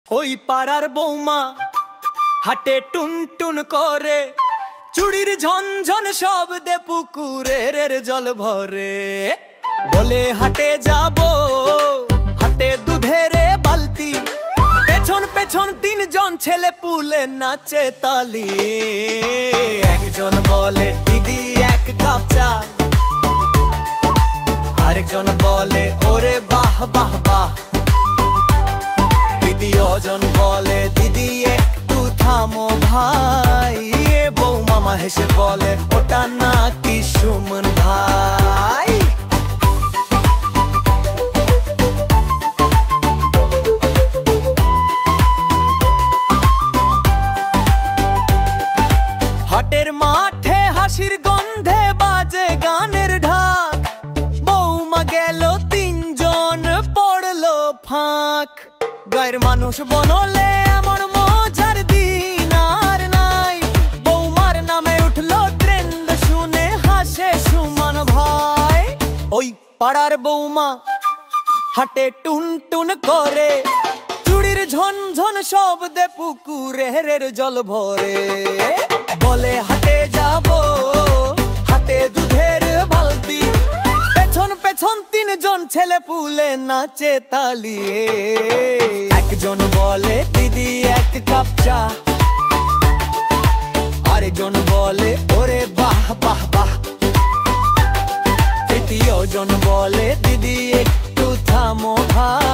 ওই পাড়ার বৌমা হাটে টুন টুন করে, চুড়ির ঝনঝন শব্দে পুকুরের জল ভরে। বলে হাটে যাব, হাটে দুধের বালতি, পেছন পেছন তিনজন ছেলে পুলে নাচে তালি। একজন বলে দিদি এক কাপ চা, আরেকজন বলে ওরে বাহ বাহ বাহ, দ্বিতীয়জন বলে দিদি একটু থামো ভাই, বউ মামা হেসে বলে ওটা নাকি সুমন ভাই। হাটের মাঠে হাসির গন্ধে বাজে গানের ঢাক, বৌমা গেল তিনজন পড়লো ফাঁক। গায়ের মানুষ বনলে এমন মজার দিন আর নাই, বৌমার নামে উঠলো ট্রেন্ড শুনে হাসে সুমন ভাই। ওই পাড়ার বৌমা হাটে টুন টুন করে, চুড়ির ঝনঝন শব্দে পুকুরের জল ভরে। বলে হাটে যাব, হাটে দুধের বালতি, পেছন পেছন তিনজন ছেলে পুলে নাচে তালি। একজন বলে দিদি এক কাপ চা, আরেকজন বলে ওরে বাহ বাহ বাহ, তৃতীয়জন বলে দিদি একটু থামো ভাই।